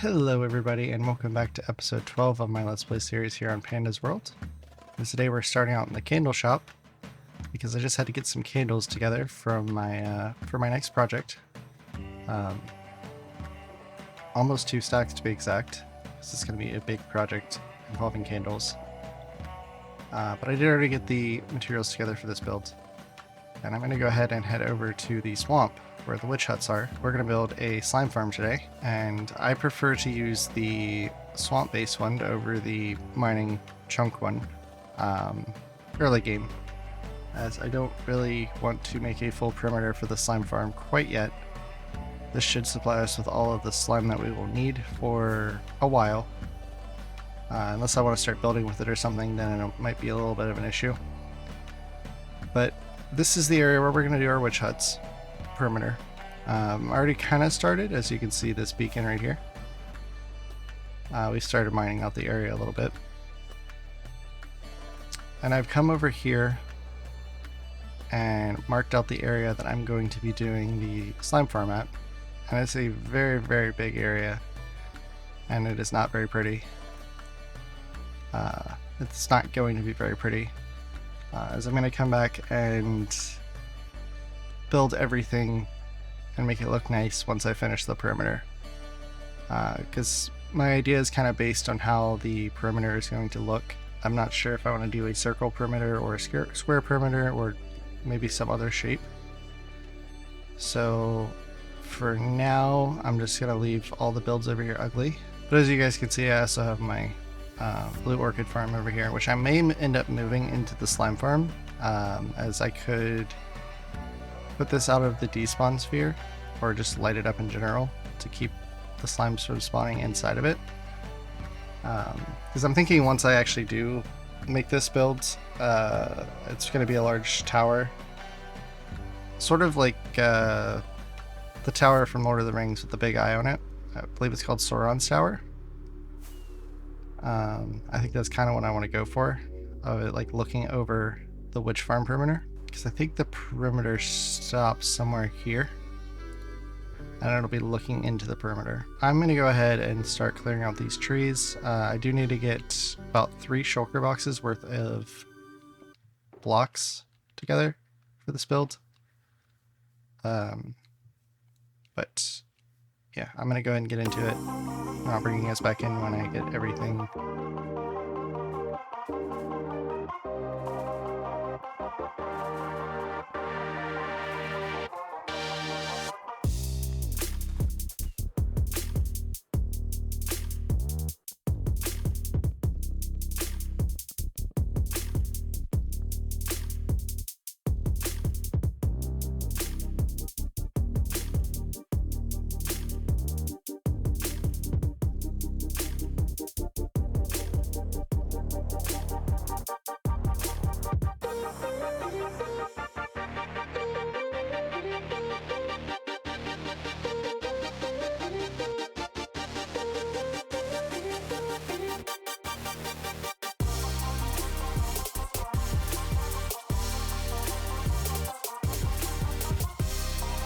Hello everybody and welcome back to episode 12 of my Let's Play series here on Panda's World. And today we're starting out in the candle shop because I just had to get some candles together from my for my next project. Almost 2 stacks to be exact. This is going to be a big project involving candles. But I did already get the materials together for this build. And I'm going to go ahead and head over to the swamp where the witch huts are. We're going to build a slime farm today, and I prefer to use the swamp based one over the mining chunk one early game, as I don't really want to make a full perimeter for the slime farm quite yet. This should supply us with all of the slime that we will need for a while, unless I want to start building with it or something, then it might be a little bit of an issue. But this is the area where we're going to do our witch huts perimeter. I already kind of started, as you can see this beacon right here. We started mining out the area a little bit. And I've come over here and marked out the area that I'm going to be doing the slime farm at. And it's a very, very big area, and it is not very pretty. It's not going to be very pretty, as I'm going to come back and build everything and make it look nice once I finish the perimeter. Because my idea is kind of based on how the perimeter is going to look. I'm not sure if I want to do a circle perimeter or a square perimeter or maybe some other shape. So for now, I'm just going to leave all the builds over here ugly. But as you guys can see, I also have my blue orchid farm over here, which I may end up moving into the slime farm, as I could put this out of the despawn sphere or just light it up in general to keep the slimes from spawning inside of it. Because I'm thinking once I actually do make this build, it's going to be a large tower, sort of like the tower from Lord of the Rings with the big eye on it. I believe it's called Sauron's Tower. I think that's kind of what I want to go for, like looking over the witch farm perimeter, because I think the perimeter stops somewhere here, and it'll be looking into the perimeter. I'm going to go ahead and start clearing out these trees. I do need to get about 3 shulker boxes worth of blocks together for this build. But yeah, I'm going to go ahead and get into it. I'll bring you guys back in when I get everything.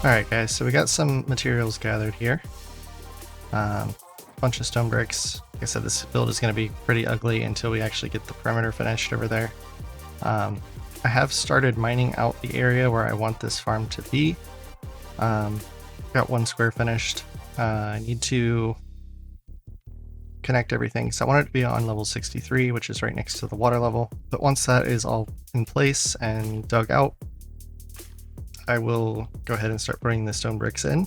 Alright guys, so we got some materials gathered here. Bunch of stone bricks. Like I said, this build is going to be pretty ugly until we actually get the perimeter finished over there. I have started mining out the area where I want this farm to be. Got 1 square finished. I need to connect everything. So I want it to be on level 63, which is right next to the water level. But once that is all in place and dug out, I will go ahead and start putting the stone bricks in.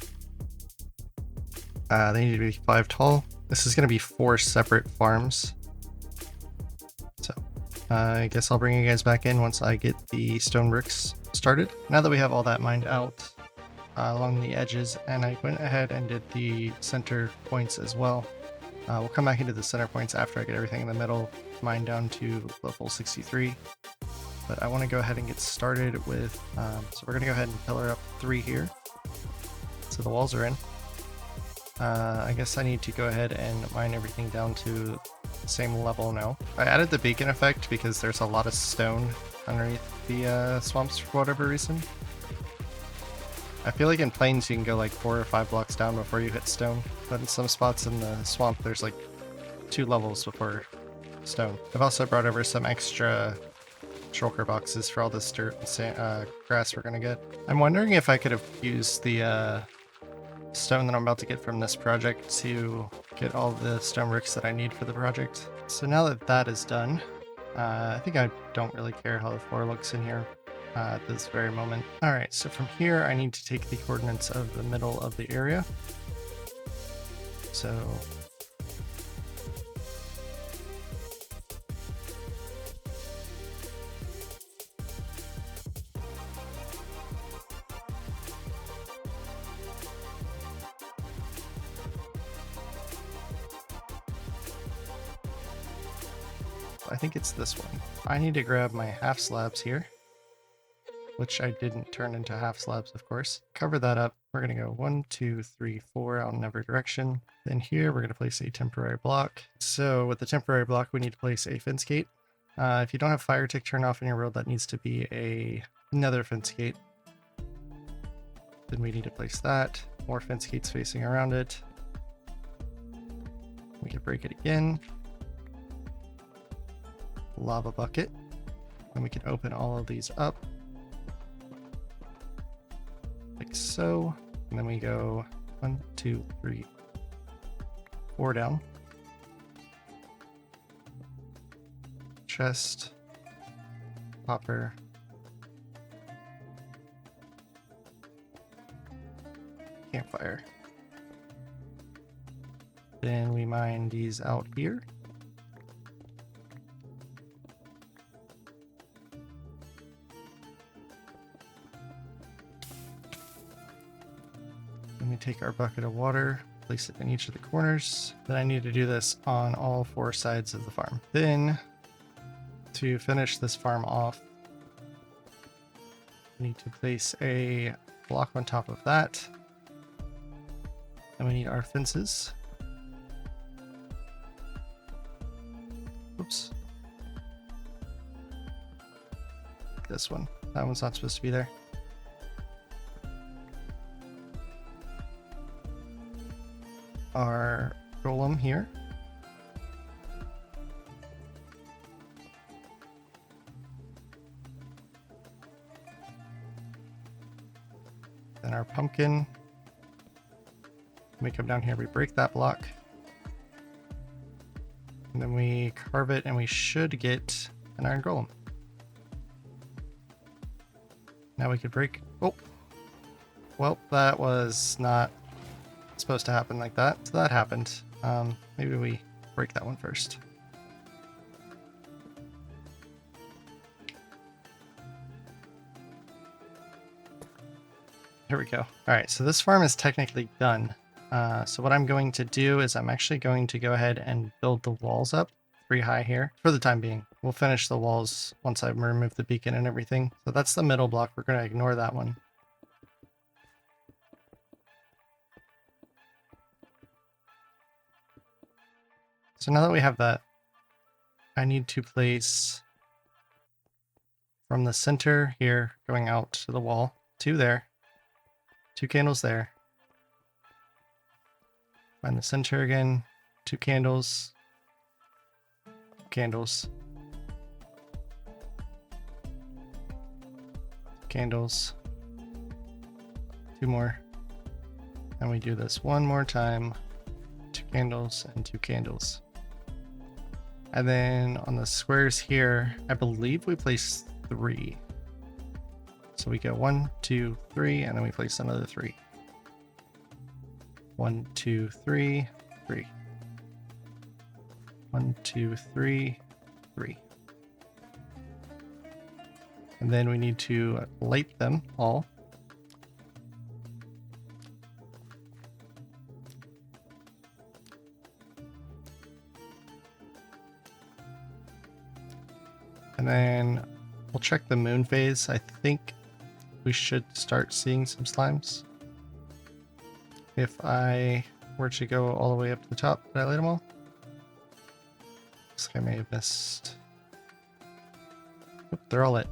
They need to be 5 tall. This is going to be 4 separate farms. So I guess I'll bring you guys back in once I get the stone bricks started. Now that we have all that mined out along the edges, and I went ahead and did the center points as well. We'll come back into the center points after I get everything in the middle mined down to level 63. But I want to go ahead and get started with, so we're going to go ahead and pillar up 3 here. So the walls are in. I guess I need to go ahead and mine everything down to the same level now. I added the beacon effect because there's a lot of stone underneath the swamps for whatever reason. I feel like in plains you can go like 4 or 5 blocks down before you hit stone. but in some spots in the swamp there's like 2 levels before stone. I've also brought over some extra shulker boxes for all this dirt and grass we're gonna get. I'm wondering if I could have used the stone that I'm about to get from this project to get all the stone bricks that I need for the project. So now that that is done, I think I don't really care how the floor looks in here at this very moment. Alright, so from here I need to take the coordinates of the middle of the area. So I think it's this one. I need to grab my half slabs here, which I didn't turn into half slabs, of course. Cover that up. We're going to go 1, 2, 3, 4 out in every direction. Then here we're going to place a temporary block. So with the temporary block, we need to place a fence gate. If you don't have fire tick turned off in your world, that needs to be another fence gate. Then we need to place that. More fence gates facing around it. We can break it again. Lava bucket. And we can open all of these up. Like so. And then we go 1, 2, 3, 4 down. Chest. Hopper. Campfire. Then we mine these out here. Then we take our bucket of water, place it in each of the corners. Then I need to do this on all 4 sides of the farm. Then, to finish this farm off, we need to place a block on top of that. And we need our fences. Oops. This one. That one's not supposed to be there. Our golem here. Then our pumpkin. We come down here, we break that block. And then we carve it and we should get an iron golem. Now we could break. Oh, well, that was not supposed to happen like that. So that happened. Maybe we break that one first. Here we go. All right, so this farm is technically done. So what I'm going to do is I'm actually going to go ahead and build the walls up 3 high here for the time being. We'll finish the walls once I remove the beacon and everything. So that's the middle block. We're going to ignore that one. So now that we have that, I need to place from the center here going out to the wall, 2 there, 2 candles there. Find the center again, 2 candles, candles, candles, 2 more, and we do this one more time, 2 candles and 2 candles. And then on the squares here, I believe we place 3. So we go 1, 2, 3, and then we place another 3. 1, 2, 3, 3. 1, 2, 3, 3. And then we need to light them all. And then we'll check the moon phase. I think we should start seeing some slimes. If I were to go all the way up to the top, did I light them all? Looks like I may have missed. Oop, they're all lit.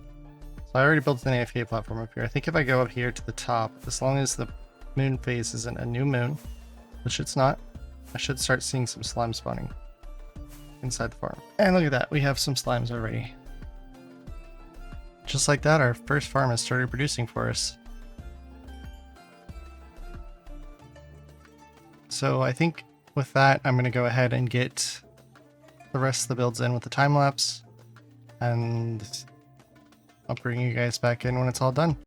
So I already built an AFK platform up here. I think if I go up here to the top, as long as the moon phase isn't a new moon, which it's not. I should start seeing some slime spawning inside the farm. And look at that, we have some slimes already. Just like that, our first farm has started producing for us. So I think with that, I'm going to go ahead and get the rest of the builds in with the time lapse, and I'll bring you guys back in when it's all done.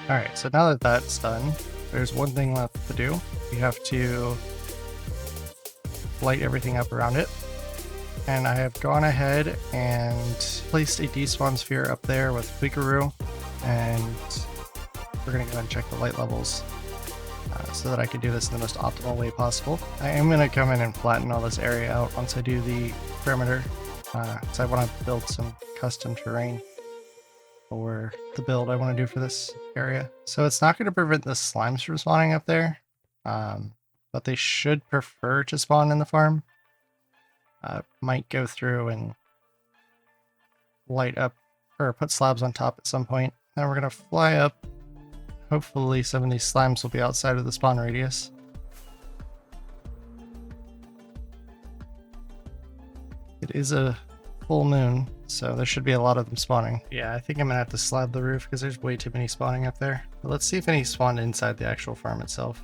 Alright, so now that that's done, there's one thing left to do. You have to light everything up around it. And I have gone ahead and placed a despawn sphere up there with Flikaroo, and we're going to go ahead and check the light levels so that I can do this in the most optimal way possible. I am going to come in and flatten all this area out once I do the perimeter, because I want to build some custom terrain for the build I want to do for this area. So it's not going to prevent the slimes from spawning up there, but they should prefer to spawn in the farm. Might go through and light up or put slabs on top at some point. Then we're going to fly up. Hopefully some of these slimes will be outside of the spawn radius. It is a full moon, so there should be a lot of them spawning. Yeah, I think I'm gonna have to slab the roof because there's way too many spawning up there. But let's see if any spawned inside the actual farm itself.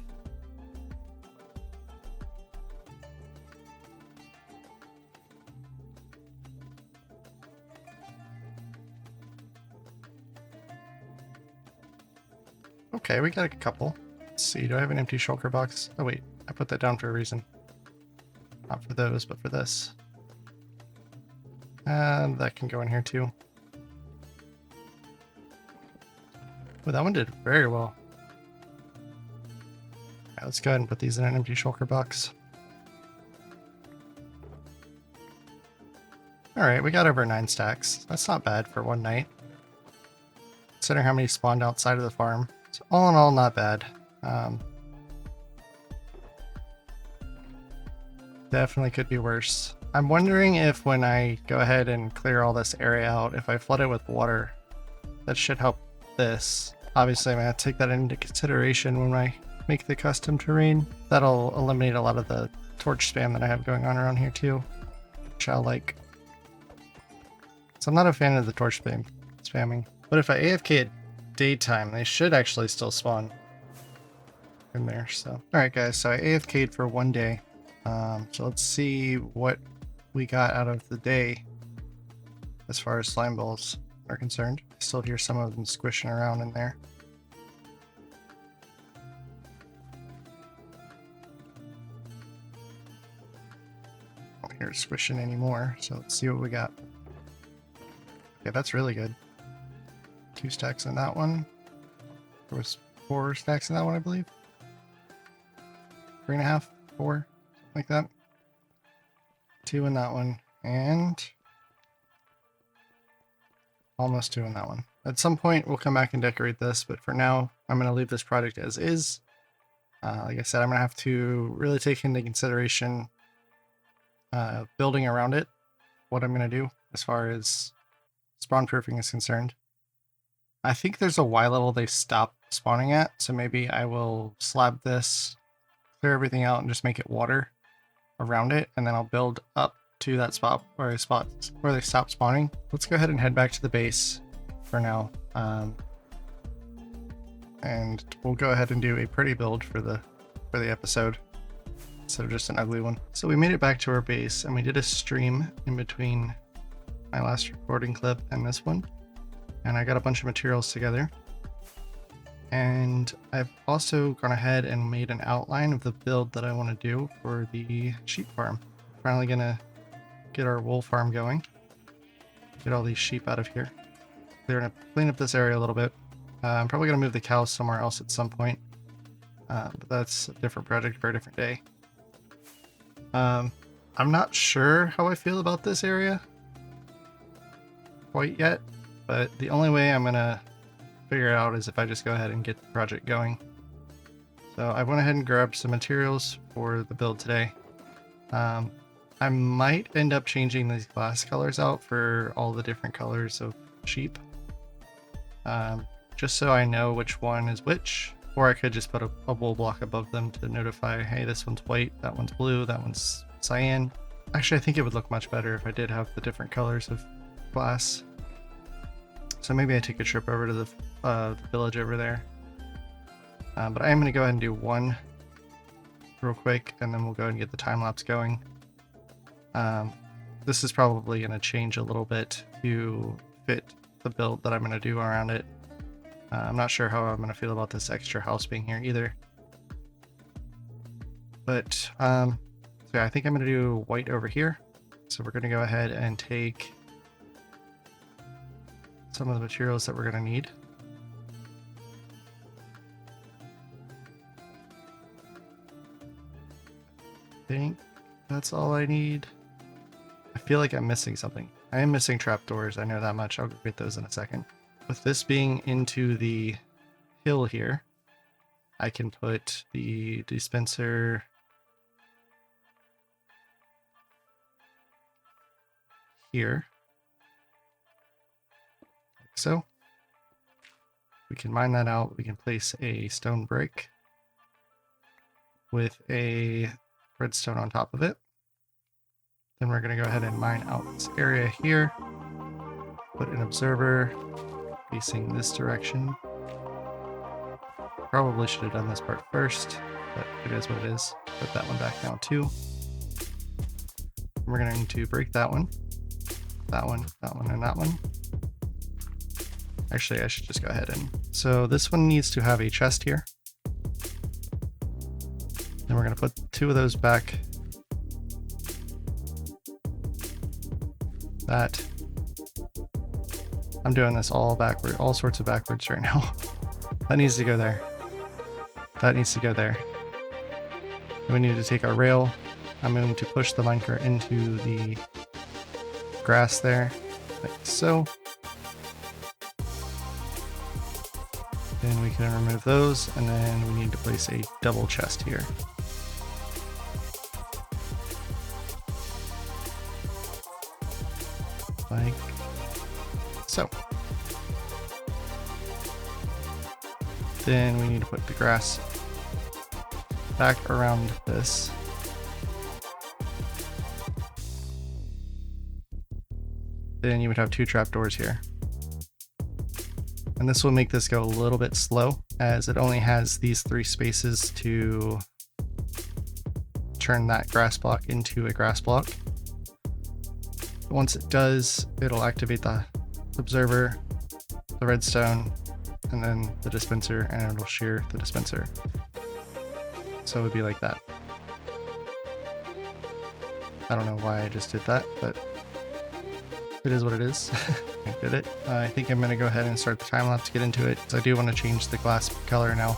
Okay, we got a couple. Let's see, do I have an empty shulker box? Oh wait, I put that down for a reason. Not for those, but for this. And that can go in here too. Well, that one did very well. Right, let's go ahead and put these in an empty shulker box. Alright, we got over 9 stacks. That's not bad for one night. Consider how many spawned outside of the farm. So all in all, not bad. Definitely could be worse. I'm wondering if when I go ahead and clear all this area out, if I flood it with water, that should help this. Obviously, I'm going to take that into consideration when I make the custom terrain. That'll eliminate a lot of the torch spam that I have going on around here too, which I like. So I'm not a fan of the torch spamming. But if I AFK at daytime, they should actually still spawn in there. So, alright guys, so I AFK'd for 1 day. So let's see what we got out of the day as far as slime balls are concerned. I still hear some of them squishing around in there. I don't hear it squishing anymore, so let's see what we got. Okay, that's really good. 2 stacks in that one. There was 4 stacks in that one, I believe. 3.5, 4, like that. 2 in that one, and almost 2 in that one. At some point, we'll come back and decorate this, but for now, I'm going to leave this project as is. Like I said, I'm going to have to really take into consideration building around it, what I'm going to do as far as spawn proofing is concerned. I think there's a Y level they stop spawning at, so maybe I will slab this, clear everything out, and just make it water around it, and then I'll build up to that spot where they stop spawning. Let's go ahead and head back to the base for now, and we'll go ahead and do a pretty build for the episode instead of just an ugly one. So we made it back to our base, and we did a stream in between my last recording clip and this one, and I got a bunch of materials together. And I've also gone ahead and made an outline of the build that I want to do for the sheep farm. Finally gonna get our wool farm going. Get all these sheep out of here. They're gonna clean up this area a little bit. I'm probably gonna move the cows somewhere else at some point. But that's a different project for a different day. I'm not sure how I feel about this area quite yet, but the only way I'm gonna figure it out is if I just go ahead and get the project going. So I went ahead and grabbed some materials for the build today. I might end up changing these glass colors out for all the different colors of sheep, just so I know which one is which, or I could just put a wool block above them to notify, hey, this one's white, that one's blue, that one's cyan. Actually, I think it would look much better if I did have the different colors of glass. So maybe I take a trip over to the village over there. But I am going to go ahead and do one real quick, and then we'll go ahead and get the time lapse going. This is probably going to change a little bit to fit the build that I'm going to do around it. I'm not sure how I'm going to feel about this extra house being here either. But so yeah, I think I'm going to do white over here. So we're going to go ahead and take some of the materials that we're going to need. I think that's all I need. I feel like I'm missing something. I am missing trapdoors, I know that much. I'll get those in a second. With this being into the hill here, I can put the dispenser here. Like so. We can mine that out. We can place a stone brick with a redstone on top of it. Then we're going to go ahead and mine out this area here. Put an observer facing this direction. Probably should have done this part first, but it is what it is. Put that one back now too. We're going to break that one, that one, that one, and that one. Actually, I should just go ahead and... So this one needs to have a chest here. Then we're going to put 2 of those back. That. I'm doing this all backward, all sorts of backwards right now. That needs to go there. That needs to go there. We need to take our rail. I'm going to push the minecart into the grass there, like so. Then we can remove those, and then we need to place a double chest here. like so. Then we need to put the grass back around this. Then you would have 2 trapdoors here. And this will make this go a little bit slow, as it only has these 3 spaces to turn that grass block into a grass block. Once it does, it'll activate the observer, the redstone, and then the dispenser, and it'll shear the dispenser. So it would be like that. I don't know why I just did that, but it is what it is. I did it. I think I'm going to go ahead and start the time lapse to get into it, because I do want to change the glass color now.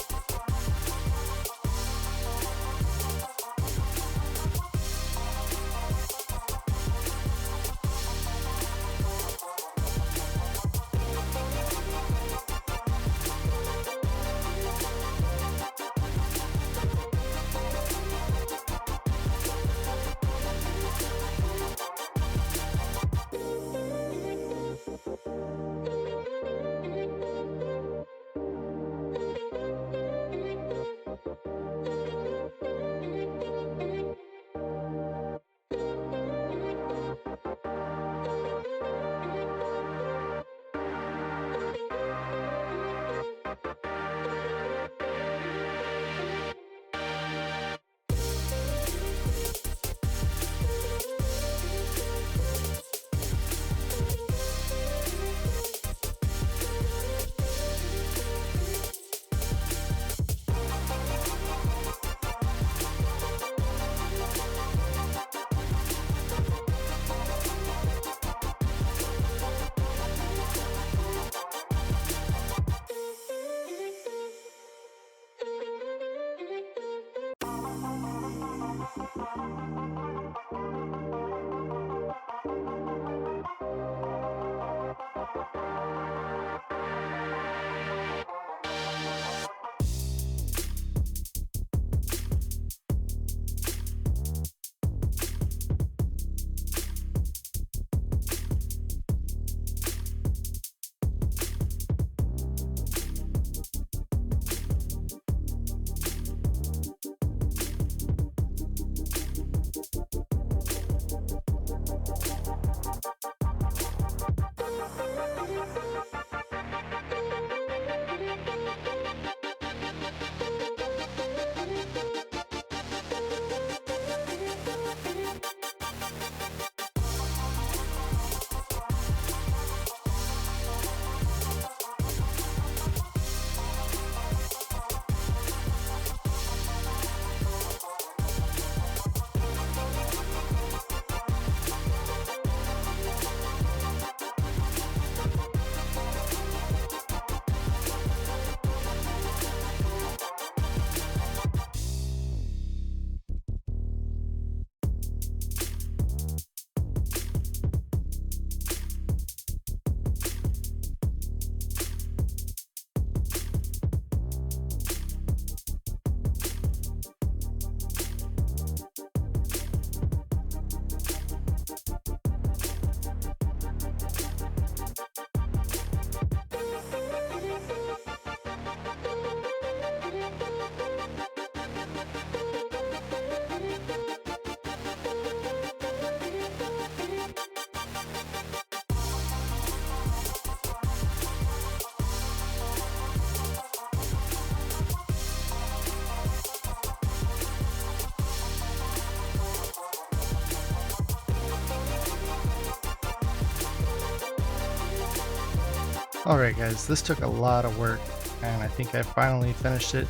Alright guys, this took a lot of work, and I think I finally finished it.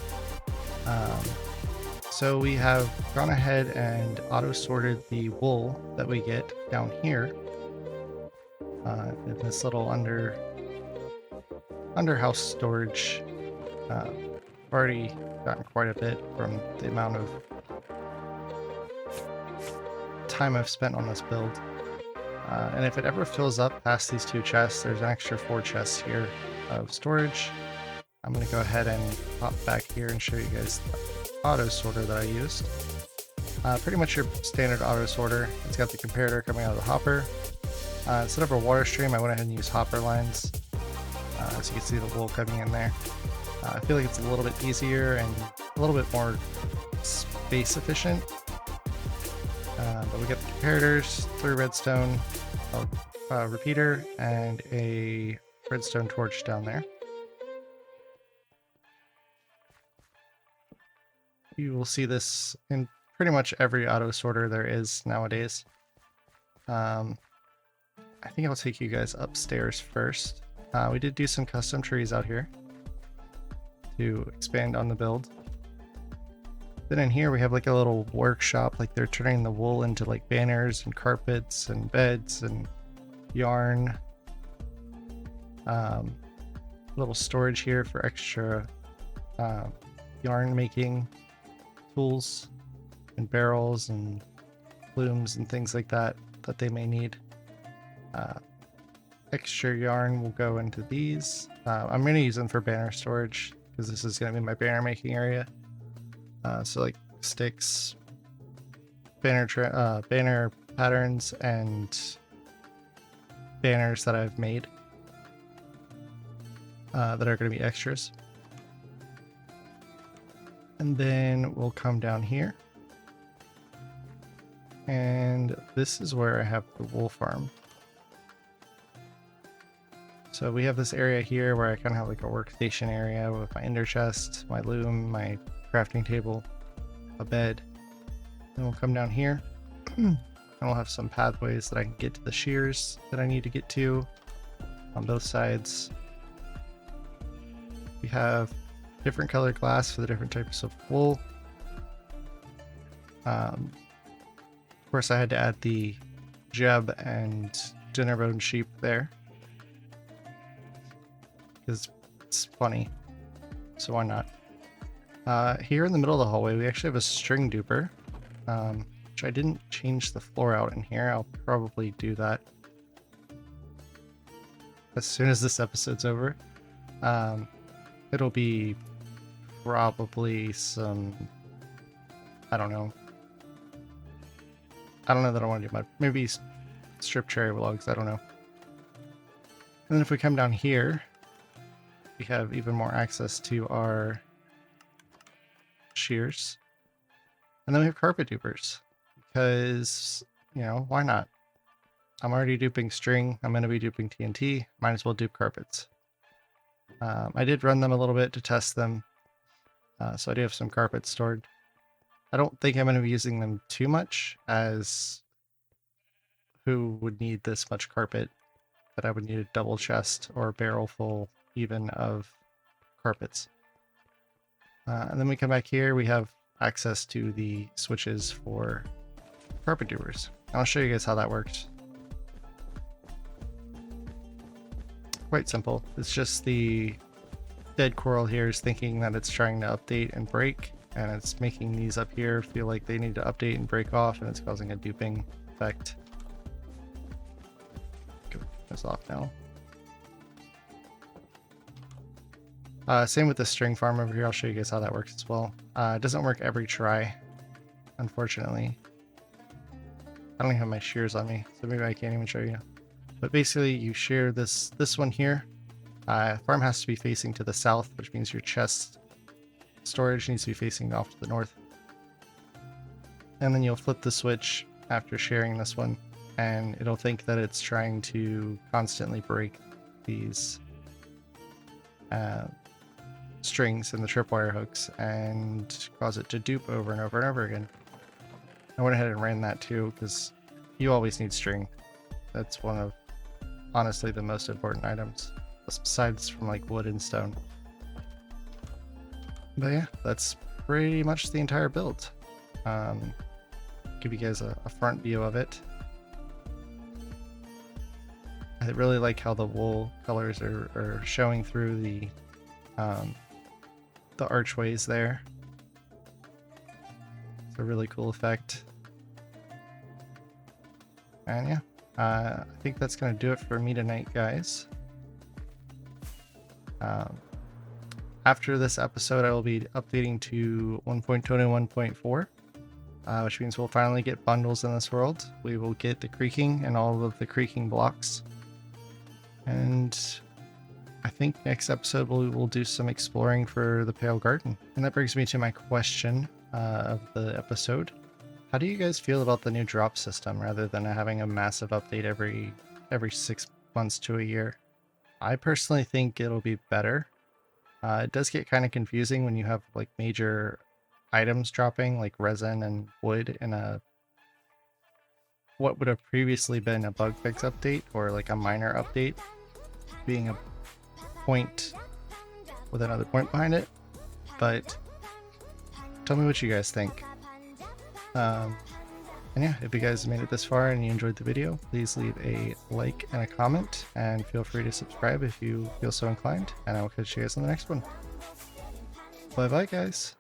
So we have gone ahead and auto-sorted the wool that we get down here in this little underhouse storage. I've already gotten quite a bit from the amount of time I've spent on this build. And if it ever fills up past these 2 chests, there's an extra 4 chests here of storage. I'm going to go ahead and pop back here and show you guys the auto sorter that I used. Pretty much your standard auto sorter. It's got the comparator coming out of the hopper. Instead of a water stream, I went ahead and used hopper lines. As you can see the wool coming in there. I feel like it's a little bit easier and a little bit more space efficient. But we got the comparators, 3 redstone, a repeater, and a redstone torch down there. You will see this in pretty much every auto sorter there is nowadays. I think I'll take you guys upstairs first. We did do some custom trees out here to expand on the build. Then in here we have like a little workshop, like they're turning the wool into like banners and carpets and beds and yarn. Little storage here for extra yarn making tools and barrels and looms and things like that that they may need. Extra yarn will go into these. I'm going to use them for banner storage because this is going to be my banner making area. So like sticks, banner patterns, and banners that I've made that are going to be extras. And then we'll come down here. And this is where I have the wool farm. So we have this area here where I kind of have like a workstation area with my ender chest, my loom, my crafting table, a bed. Then we'll come down here and we'll have some pathways that I can get to the shears that I need to get to on both sides. We have different colored glass for the different types of wool. Of course, I had to add the jeb and dinnerbone sheep there because it's funny, so why not? Here in the middle of the hallway, we actually have a string duper, which I didn't change the floor out in here. I'll probably do that as soon as this episode's over. It'll be probably some, I don't know that I want to do much. Maybe strip cherry logs, I don't know. And then if we come down here, we have even more access to our shears. And then we have carpet dupers because, you know, why not? I'm already duping string. I'm going to be duping TNT. Might as well dupe carpets. I did run them a little bit to test them. So I do have some carpets stored. I don't think I'm going to be using them too much, as who would need this much carpet that I would need a double chest or a barrel full even of carpets. And then we come back here, we have access to the switches for carpet dupers. I'll show you guys how that works. Quite simple. It's just the dead coral here is thinking that it's trying to update and break, and it's making these up here feel like they need to update and break off, and it's causing a duping effect. Go this off now. Same with the string farm over here. I'll show you guys how that works as well. It doesn't work every try, unfortunately. I don't even have my shears on me, so maybe I can't even show you. But basically, you shear this one here. Farm has to be facing to the south, which means your chest storage needs to be facing off to the north. And then you'll flip the switch after shearing this one, and it'll think that it's trying to constantly break these strings and the tripwire hooks and cause it to dupe over and over and over again. I went ahead and ran that too because you always need string. That's one of, honestly, the most important items, besides from like wood and stone. But yeah, that's pretty much the entire build. Give you guys a front view of it. I really like how the wool colors are showing through the archways there. It's a really cool effect. And yeah, I think that's going to do it for me tonight, guys. After this episode, I will be updating to 1.21.4. which means we'll finally get bundles in this world. We will get the creaking and all of the creaking blocks. And I think next episode we will do some exploring for the Pale Garden. And that brings me to my question of the episode. How do you guys feel about the new drop system rather than having a massive update every 6 months to a year? I personally think it'll be better. It does get kind of confusing when you have like major items dropping, like resin and wood, in a what would have previously been a bug fix update or like a minor update being a point with another point behind it. But tell me what you guys think. And yeah, if you guys made it this far and you enjoyed the video, please leave a like and a comment, and feel free to subscribe if you feel so inclined, and I will catch you guys on the next one. Bye bye, guys.